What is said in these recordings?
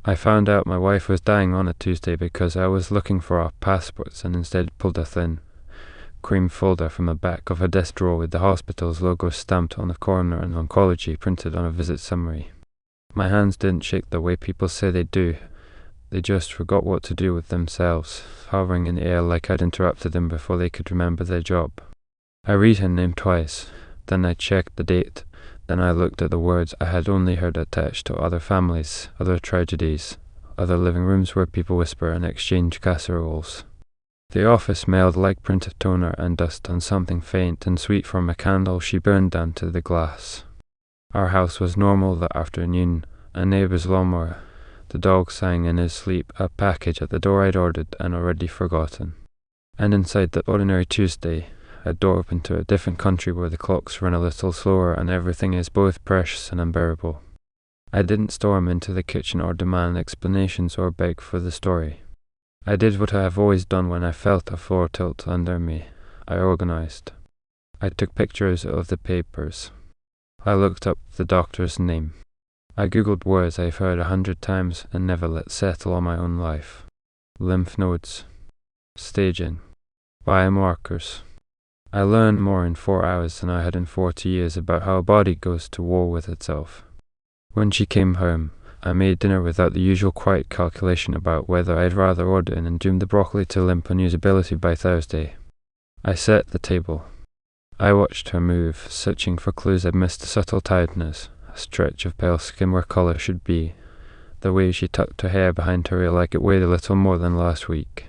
I found out my wife was dying on a Tuesday because I was looking for our passports and instead pulled a thin, cream folder from the back of her desk drawer with the hospital's logo stamped on the corner and oncology printed on a visit summary. My hands didn't shake the way people say they do. They just forgot what to do with themselves, hovering in the air like I'd interrupted them before they could remember their job. I read her name twice, then I checked the date, then I looked at the words I had only heard attached to other families, other tragedies, other living rooms where people whisper and exchange casseroles. The office smelled like printed toner and dust and something faint and sweet from a candle she burned down to the glass. Our house was normal that afternoon, a neighbour's lawnmower. The dog sang in his sleep, a package at the door I'd ordered and already forgotten. And inside that ordinary Tuesday, a door opened to a different country where the clocks run a little slower and everything is both precious and unbearable. I didn't storm into the kitchen or demand explanations or beg for the story. I did what I have always done when I felt a floor tilt under me. I organized. I took pictures of the papers. I looked up the doctor's name. I googled words I've heard 100 times and never let settle on my own life. Lymph nodes. Staging. Biomarkers. I learned more in 4 hours than I had in 40 years about how a body goes to war with itself. When she came home, I made dinner without the usual quiet calculation about whether I'd rather order in and doom the broccoli to limp unusability by Thursday. I set the table. I watched her move, searching for clues I'd missed: a subtle tiredness, a stretch of pale skin where colour should be, the way she tucked her hair behind her ear like it weighed a little more than last week.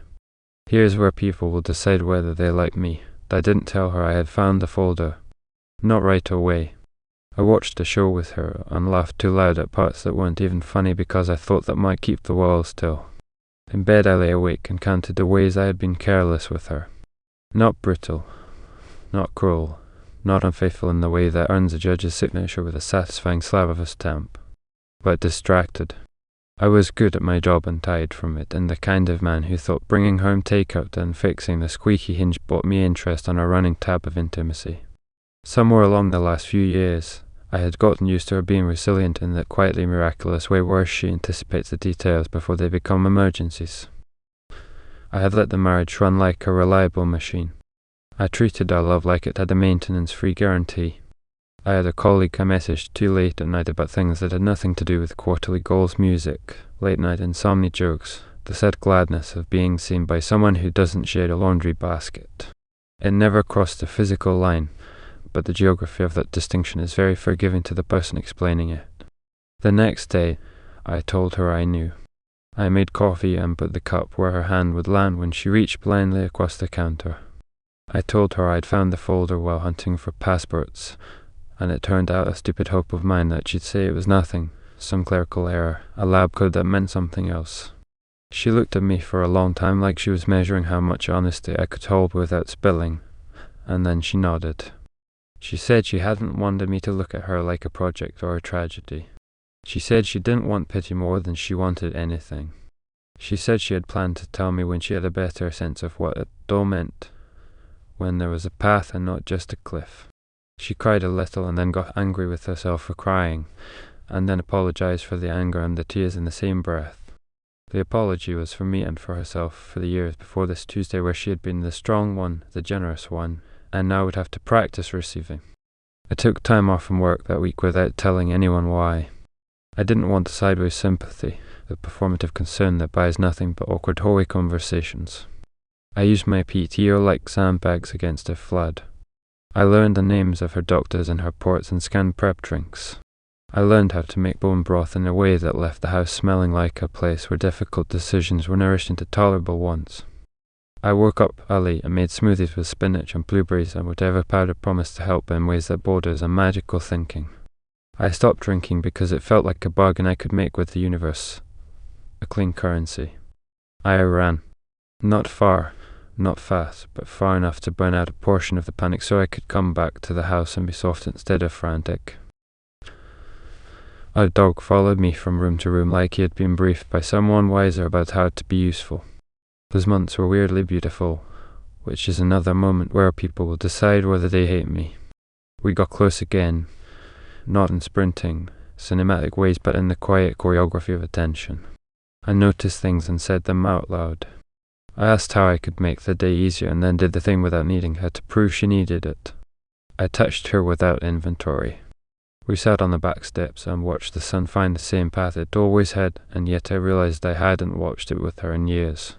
Here's where people will decide whether they like me. I didn't tell her I had found the folder. Not right away. I watched a show with her and laughed too loud at parts that weren't even funny because I thought that might keep the world still. In bed I lay awake and counted the ways I had been careless with her. Not brutal, not cruel, not unfaithful in the way that earns a judge's signature with a satisfying slab of a stamp, but distracted. I was good at my job and tired from it, and the kind of man who thought bringing home takeout and fixing the squeaky hinge bought me interest on a running tab of intimacy. Somewhere along the last few years, I had gotten used to her being resilient in that quietly miraculous way where she anticipates the details before they become emergencies. I had let the marriage run like a reliable machine. I treated our love like it had a maintenance-free guarantee. I had a colleague I messaged too late at night about things that had nothing to do with quarterly goals, music, late-night insomnia jokes, the sad gladness of being seen by someone who doesn't share a laundry basket. It never crossed the physical line, but the geography of that distinction is very forgiving to the person explaining it. The next day, I told her I knew. I made coffee and put the cup where her hand would land when she reached blindly across the counter. I told her I'd found the folder while hunting for passports, and it turned out a stupid hope of mine that she'd say it was nothing, some clerical error, a lab code that meant something else. She looked at me for a long time like she was measuring how much honesty I could hold without spilling, and then she nodded. She said she hadn't wanted me to look at her like a project or a tragedy. She said she didn't want pity more than she wanted anything. She said she had planned to tell me when she had a better sense of what it all meant, when there was a path and not just a cliff. She cried a little and then got angry with herself for crying, and then apologized for the anger and the tears in the same breath. The apology was for me and for herself for the years before this Tuesday where she had been the strong one, the generous one, and now would have to practice receiving. I took time off from work that week without telling anyone why. I didn't want the sideways sympathy, the performative concern that buys nothing but awkward hallway conversations. I used my PTO like sandbags against a flood. I learned the names of her doctors and her ports and scanned prep drinks. I learned how to make bone broth in a way that left the house smelling like a place where difficult decisions were nourished into tolerable ones. I woke up early and made smoothies with spinach and blueberries and whatever powder promised to help in ways that borders on magical thinking. I stopped drinking because it felt like a bargain I could make with the universe, a clean currency. I ran. Not far, not fast, but far enough to burn out a portion of the panic so I could come back to the house and be soft instead of frantic. Our dog followed me from room to room like he had been briefed by someone wiser about how to be useful. Those months were weirdly beautiful, which is another moment where people will decide whether they hate me. We got close again, not in sprinting, cinematic ways, but in the quiet choreography of attention. I noticed things and said them out loud. I asked how I could make the day easier and then did the thing without needing her to prove she needed it. I touched her without inventory. We sat on the back steps and watched the sun find the same path it always had, and yet I realized I hadn't watched it with her in years.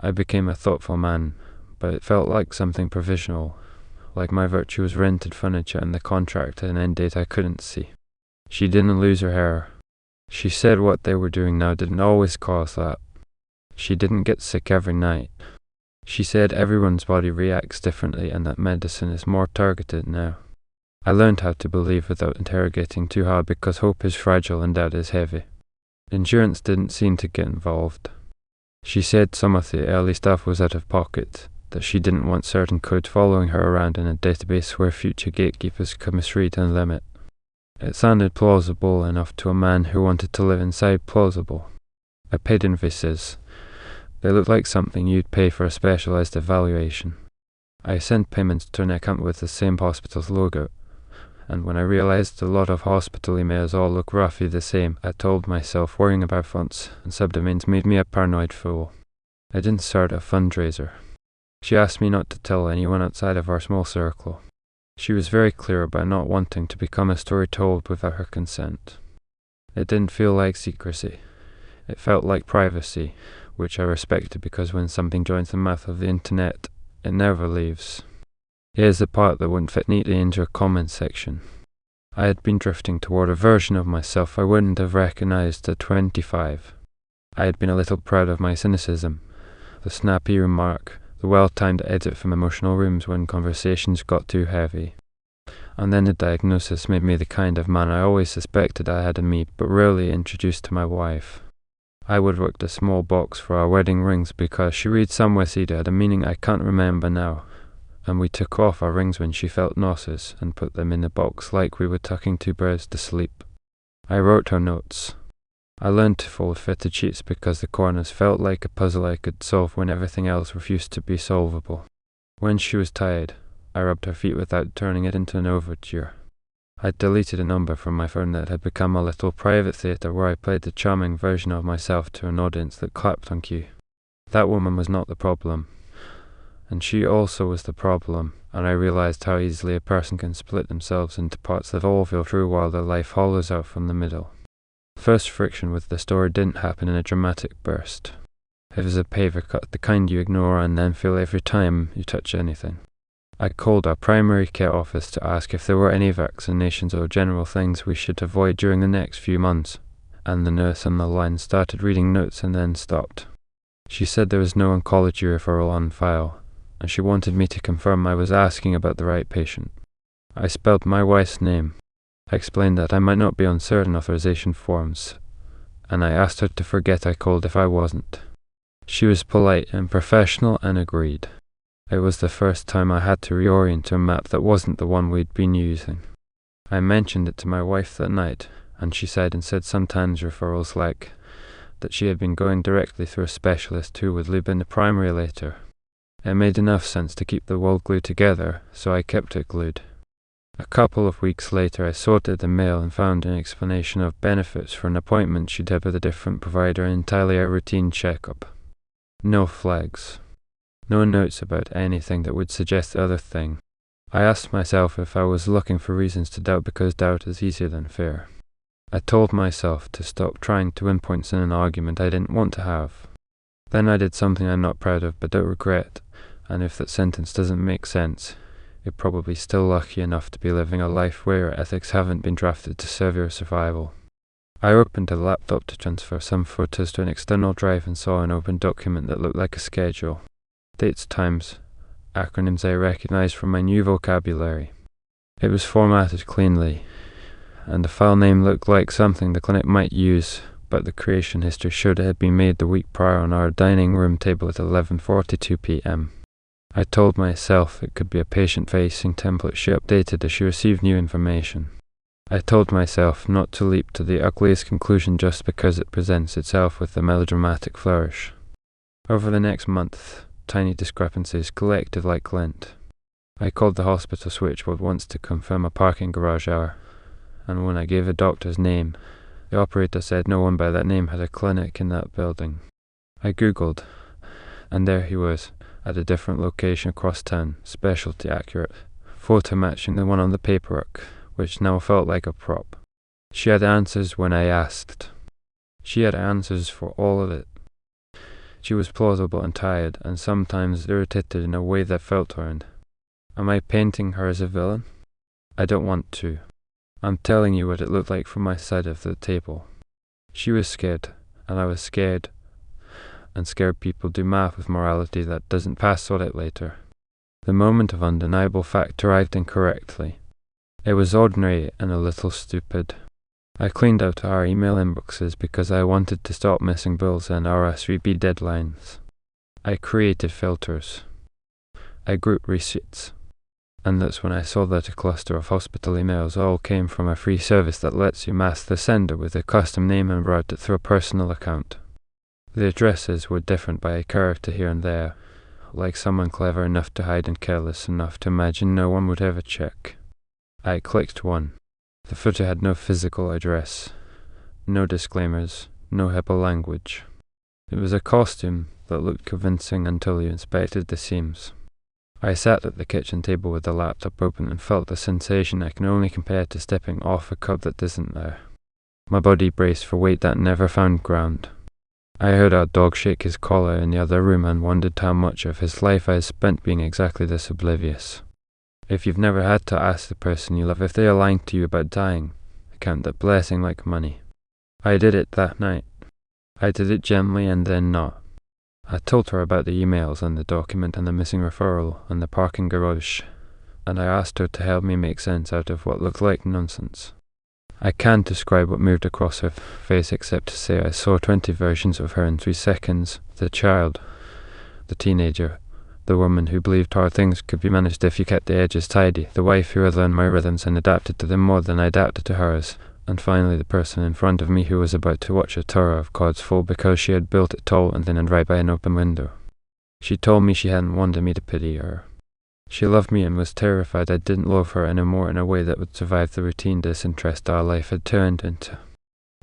I became a thoughtful man, but it felt like something provisional, like my virtue was rented furniture and the contract had an end date I couldn't see. She didn't lose her hair. She said what they were doing now didn't always cause that. She didn't get sick every night. She said everyone's body reacts differently and that medicine is more targeted now. I learned how to believe without interrogating too hard because hope is fragile and doubt is heavy. Insurance didn't seem to get involved. She said some of the early stuff was out of pocket, that she didn't want certain codes following her around in a database where future gatekeepers could misread and limit. It sounded plausible enough to a man who wanted to live inside plausible. I paid invoices. They looked like something you'd pay for a specialized evaluation. I sent payments to an account with the same hospital's logo, and when I realized a lot of hospital emails all look roughly the same, I told myself worrying about fonts and subdomains made me a paranoid fool. I didn't start a fundraiser. She asked me not to tell anyone outside of our small circle. She was very clear about not wanting to become a story told without her consent. It didn't feel like secrecy. It felt like privacy, which I respected because when something joins the mouth of the internet, it never leaves. Here's the part that wouldn't fit neatly into a comment section. I had been drifting toward a version of myself I wouldn't have recognized at 25. I had been a little proud of my cynicism, the snappy remark, the well-timed exit from emotional rooms when conversations got too heavy. And then the diagnosis made me the kind of man I always suspected I had in me, but rarely introduced to my wife. I woodworked a small box for our wedding rings because she read somewhere it had a meaning I can't remember now, and we took off our rings when she felt nauseous and put them in the box like we were tucking two birds to sleep. I wrote her notes. I learned to fold fitted sheets because the corners felt like a puzzle I could solve when everything else refused to be solvable. When she was tired, I rubbed her feet without turning it into an overture. I deleted a number from my phone that had become a little private theatre where I played the charming version of myself to an audience that clapped on cue. That woman was not the problem, and she also was the problem, and I realized how easily a person can split themselves into parts that all feel true while their life hollows out from the middle. First friction with the story didn't happen in a dramatic burst. It was a paver cut, the kind you ignore and then feel every time you touch anything. I called our primary care office to ask if there were any vaccinations or general things we should avoid during the next few months, and the nurse on the line started reading notes and then stopped. She said there was no oncology referral on file, and she wanted me to confirm I was asking about the right patient. I spelled my wife's name. I explained that I might not be on certain authorization forms, and I asked her to forget I called if I wasn't. She was polite and professional and agreed. It was the first time I had to reorient to a map that wasn't the one we'd been using. I mentioned it to my wife that night, and she sighed and said sometimes referrals like that she had been going directly through a specialist who would loop in the primary later. It made enough sense to keep the world glued together, so I kept it glued. A couple of weeks later I sorted the mail and found an explanation of benefits for an appointment she'd had with a different provider, entirely a routine checkup. No flags. No notes about anything that would suggest the other thing. I asked myself if I was looking for reasons to doubt because doubt is easier than fear. I told myself to stop trying to win points in an argument I didn't want to have. Then I did something I'm not proud of but don't regret, and if that sentence doesn't make sense, you're probably still lucky enough to be living a life where your ethics haven't been drafted to serve your survival. I opened a laptop to transfer some photos to an external drive and saw an open document that looked like a schedule. Dates, times, acronyms I recognized from my new vocabulary. It was formatted cleanly, and the file name looked like something the clinic might use, but the creation history showed it had been made the week prior on our dining room table at 11:42 p.m. I told myself it could be a patient-facing template she updated as she received new information. I told myself not to leap to the ugliest conclusion just because it presents itself with a melodramatic flourish. Over the next month, tiny discrepancies collected like lint. I called the hospital switchboard once to confirm a parking garage hour, and when I gave a doctor's name, The operator said no one by that name had a clinic in that building. I googled, and there he was, at a different location across town, specialty accurate, photo matching the one on the paperwork, which now felt like a prop. She had answers when I asked. She had answers for all of it. She was plausible and tired, and sometimes irritated in a way that felt earned. Am I painting her as a villain? I don't want to. I'm telling you what it looked like from my side of the table. She was scared, and I was scared, and scared people do math with morality that doesn't pass audit later. The moment of undeniable fact arrived incorrectly. It was ordinary and a little stupid. I cleaned out our email inboxes because I wanted to stop missing bills and RSVP deadlines. I created filters. I grouped receipts. And that's when I saw that a cluster of hospital emails all came from a free service that lets you mask the sender with a custom name and route it through a personal account. The addresses were different by a character here and there, like someone clever enough to hide and careless enough to imagine no one would ever check. I clicked one. The footer had no physical address, no disclaimers, no HIPAA language. It was a costume that looked convincing until you inspected the seams. I sat at the kitchen table with the laptop open and felt a sensation I can only compare to stepping off a cup that isn't there. My body braced for weight that never found ground. I heard our dog shake his collar in the other room and wondered how much of his life I had spent being exactly this oblivious. If you've never had to ask the person you love if they are lying to you about dying, count that blessing like money. I did it that night. I did it gently and then not. I told her about the emails and the document and the missing referral and the parking garage, and I asked her to help me make sense out of what looked like nonsense. I can't describe what moved across her face except to say I saw 20 versions of her in 3 seconds. The child, the teenager, the woman who believed hard things could be managed if you kept the edges tidy, the wife who had learned my rhythms and adapted to them more than I adapted to hers, and finally the person in front of me who was about to watch a tower of God's fall because she had built it tall and thin and right by an open window. She told me she hadn't wanted me to pity her. She loved me and was terrified I didn't love her anymore in a way that would survive the routine disinterest our life had turned into.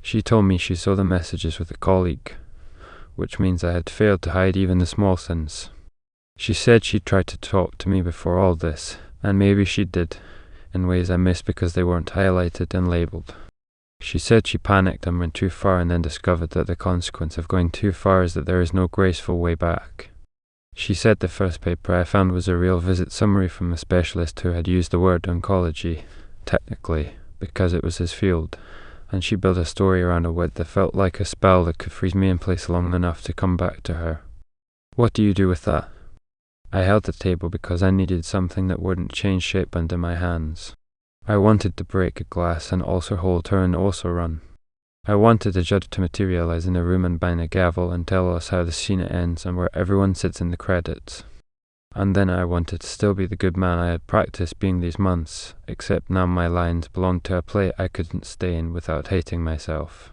She told me she saw the messages with a colleague, which means I had failed to hide even the small sins. She said she'd tried to talk to me before all this, and maybe she did, in ways I missed because they weren't highlighted and labelled. She said she panicked and went too far and then discovered that the consequence of going too far is that there is no graceful way back. She said the first paper I found was a real visit summary from a specialist who had used the word oncology, technically, because it was his field, and she built a story around a word that felt like a spell that could freeze me in place long enough to come back to her. What do you do with that? I held the table because I needed something that wouldn't change shape under my hands. I wanted to break a glass and also hold her and also run. I wanted the judge to materialize in a room and bang a gavel and tell us how the scene ends and where everyone sits in the credits. And then I wanted to still be the good man I had practiced being these months, except now my lines belonged to a play I couldn't stay in without hating myself.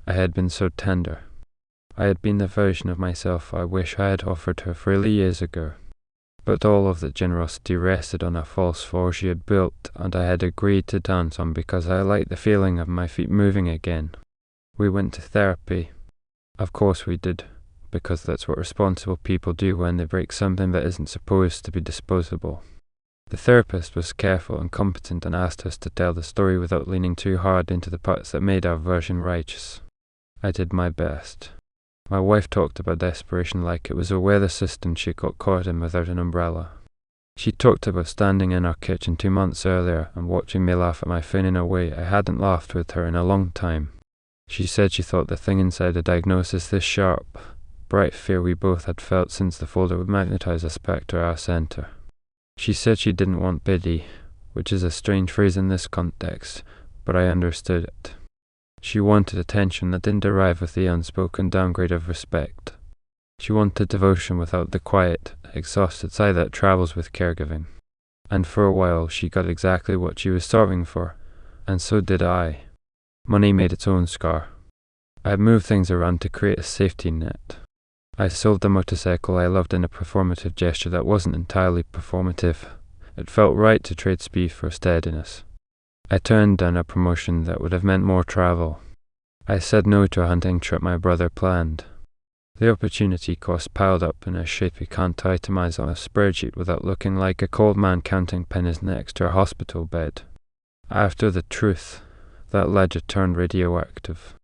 I had been so tender. I had been the version of myself I wish I had offered her freely years ago. But all of that generosity rested on a false floor she had built, and I had agreed to dance on because I liked the feeling of my feet moving again. We went to therapy. Of course we did, because that's what responsible people do when they break something that isn't supposed to be disposable. The therapist was careful and competent and asked us to tell the story without leaning too hard into the parts that made our version righteous. I did my best. My wife talked about desperation like it was a weather system she got caught in without an umbrella. She talked about standing in our kitchen 2 months earlier and watching me laugh at my phone in a way I hadn't laughed with her in a long time. She said she thought the thing inside a diagnosis this sharp, bright fear we both had felt since the folder would magnetize us back to our center. She said she didn't want pity, which is a strange phrase in this context, but I understood it. She wanted attention that didn't arrive with the unspoken downgrade of respect. She wanted devotion without the quiet, exhausted sigh that travels with caregiving. And for a while she got exactly what she was starving for, and so did I. Money made its own scar. I had moved things around to create a safety net. I sold the motorcycle I loved in a performative gesture that wasn't entirely performative. It felt right to trade speed for steadiness. I turned down a promotion that would have meant more travel. I said no to a hunting trip my brother planned. The opportunity cost piled up in a shape you can't itemize on a spreadsheet without looking like a cold man counting pennies next to a hospital bed. After the truth, that ledger turned radioactive.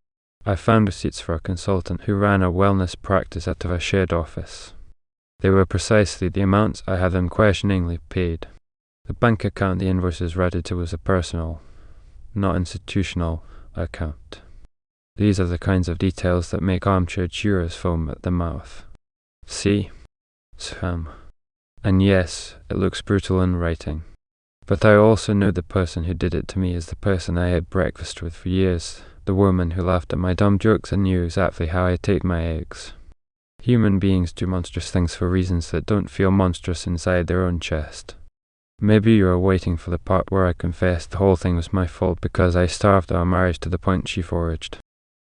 I found receipts for a consultant who ran a wellness practice out of a shared office. They were precisely the amounts I had unquestioningly paid. The bank account the invoices related to was a personal, not institutional, account. These are the kinds of details that make armchair jurors foam at the mouth. See? Spam. And yes, it looks brutal in writing. But I also know the person who did it to me is the person I had breakfast with for years, the woman who laughed at my dumb jokes and knew exactly how I take my eggs. Human beings do monstrous things for reasons that don't feel monstrous inside their own chest. Maybe you are waiting for the part where I confess the whole thing was my fault because I starved our marriage to the point she foraged.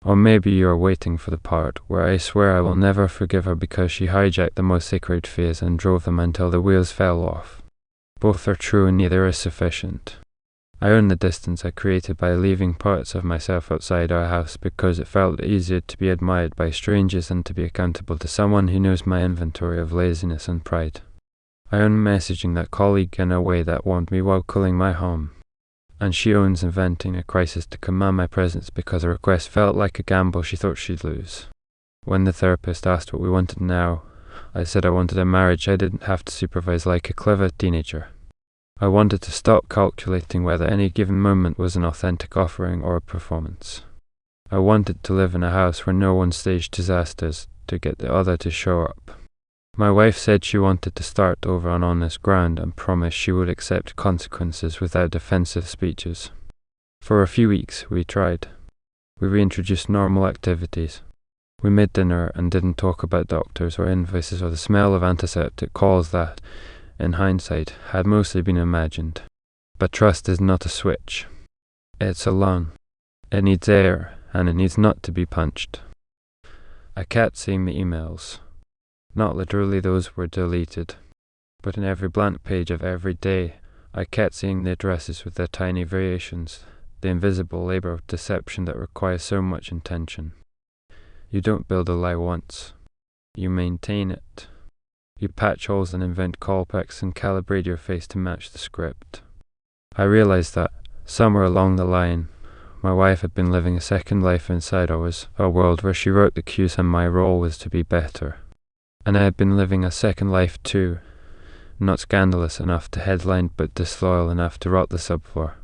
Or maybe you are waiting for the part where I swear I will never forgive her because she hijacked the most sacred fears and drove them until the wheels fell off. Both are true and neither is sufficient. I own the distance I created by leaving parts of myself outside our house because it felt easier to be admired by strangers than to be accountable to someone who knows my inventory of laziness and pride. I own messaging that colleague in a way that warned me while cooling my home. And she owns inventing a crisis to command my presence because a request felt like a gamble she thought she'd lose. When the therapist asked what we wanted now, I said I wanted a marriage I didn't have to supervise like a clever teenager. I wanted to stop calculating whether any given moment was an authentic offering or a performance. I wanted to live in a house where no one staged disasters to get the other to show up. My wife said she wanted to start over on honest ground and promised she would accept consequences without defensive speeches. For a few weeks, we tried. We reintroduced normal activities. We made dinner and didn't talk about doctors or invoices or the smell of antiseptic calls that, in hindsight, had mostly been imagined. But trust is not a switch. It's a lung. It needs air, and it needs not to be punched. I kept seeing the emails. Not literally those were deleted, but in every blank page of every day, I kept seeing the addresses with their tiny variations, the invisible labor of deception that requires so much intention. You don't build a lie once. You maintain it. You patch holes and invent callbacks and calibrate your face to match the script. I realized that, somewhere along the line, my wife had been living a second life inside ours, a world where she wrote the cues and my role was to be better. And I had been living a second life too, not scandalous enough to headline but disloyal enough to rot the subfloor.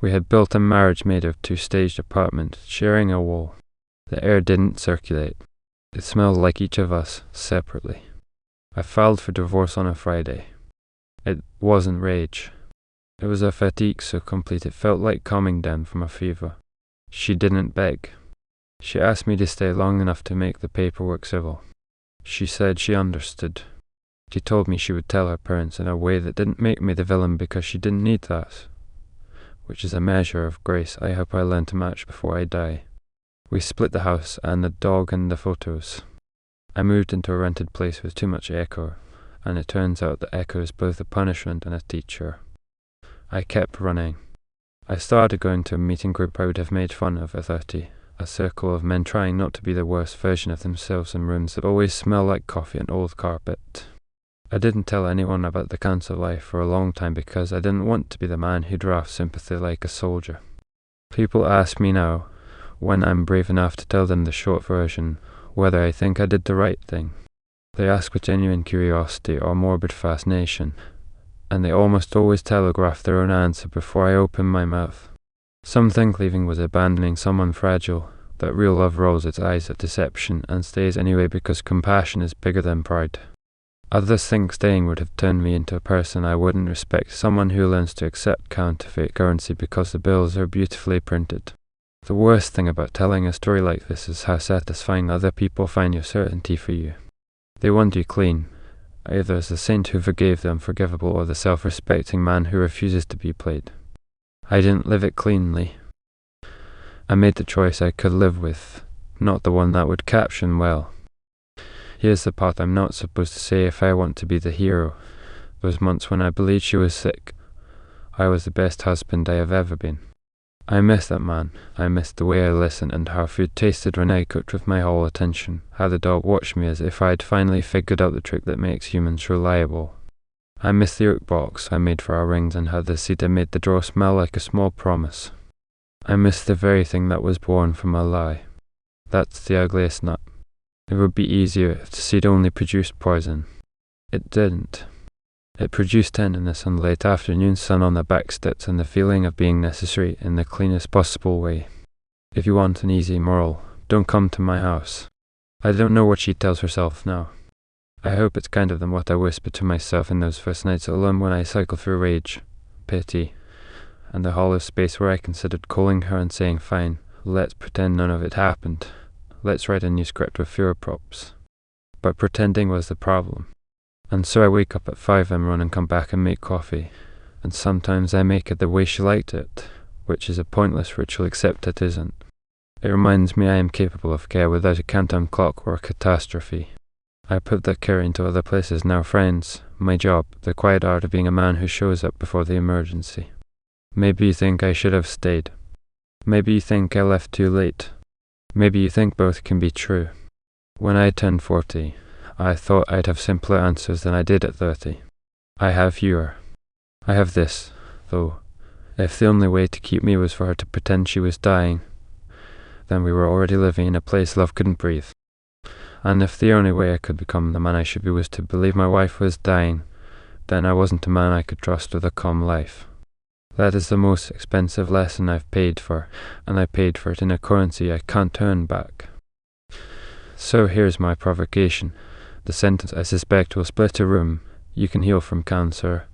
We had built a marriage made of two staged apartments, sharing a wall. The air didn't circulate. It smelled like each of us, separately. I filed for divorce on a Friday. It wasn't rage. It was a fatigue so complete it felt like coming down from a fever. She didn't beg. She asked me to stay long enough to make the paperwork civil. She said she understood. She told me she would tell her parents in a way that didn't make me the villain because she didn't need that, which is a measure of grace I hope I learn to match before I die. We split the house and the dog and the photos. I moved into a rented place with too much echo, and it turns out that echo is both a punishment and a teacher. I kept running. I started going to a meeting group I would have made fun of at 30. A circle of men trying not to be the worst version of themselves in rooms that always smell like coffee and old carpet. I didn't tell anyone about the council life for a long time because I didn't want to be the man who drafts sympathy like a soldier. People ask me now, when I'm brave enough to tell them the short version, whether I think I did the right thing. They ask with genuine curiosity or morbid fascination, and they almost always telegraph their own answer before I open my mouth. Some think leaving was abandoning someone fragile, that real love rolls its eyes at deception and stays anyway because compassion is bigger than pride. Others think staying would have turned me into a person I wouldn't respect, someone who learns to accept counterfeit currency because the bills are beautifully printed. The worst thing about telling a story like this is how satisfying other people find your certainty for you. They want you clean, either as the saint who forgave the unforgivable or the self-respecting man who refuses to be played. I didn't live it cleanly. I made the choice I could live with, not the one that would caption well. Here's the part I'm not supposed to say if I want to be the hero. Those months when I believed she was sick, I was the best husband I have ever been. I miss that man. I miss the way I listened and how food tasted when I cooked with my whole attention. How the dog watched me as if I'd finally figured out the trick that makes humans reliable. I miss the oak box I made for our rings and how the cedar made the drawer smell like a small promise. I miss the very thing that was born from a lie. That's the ugliest nut. It would be easier if the seed only produced poison. It didn't. It produced tenderness on the late afternoon sun on the back steps and the feeling of being necessary in the cleanest possible way. If you want an easy moral, don't come to my house. I don't know what she tells herself now. I hope it's kinder than what I whispered to myself in those first nights alone when I cycled through rage, pity, and the hollow space where I considered calling her and saying, fine, let's pretend none of it happened. Let's write a new script with fewer props. But pretending was the problem. And so I wake up at 5 and run and come back and make coffee. And sometimes I make it the way she liked it, which is a pointless ritual except it isn't. It reminds me I am capable of care without a countdown clock or a catastrophe. I put that care into other places now, friends, my job, the quiet art of being a man who shows up before the emergency. Maybe you think I should have stayed. Maybe you think I left too late. Maybe you think both can be true. When I turned 40, I thought I'd have simpler answers than I did at 30. I have fewer. I have this, though. If the only way to keep me was for her to pretend she was dying, then we were already living in a place love couldn't breathe. And if the only way I could become the man I should be was to believe my wife was dying, then I wasn't a man I could trust with a calm life. That is the most expensive lesson I've paid for, and I paid for it in a currency I can't turn back. So here's my provocation. The sentence I suspect will split a room. You can heal from cancer.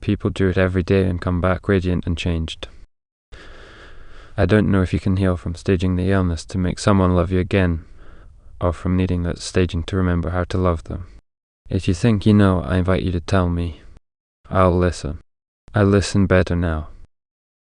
People do it every day and come back radiant and changed. I don't know if you can heal from staging the illness to make someone love you again, or from needing that staging to remember how to love them. If you think you know, I invite you to tell me. I'll listen. I listen better now.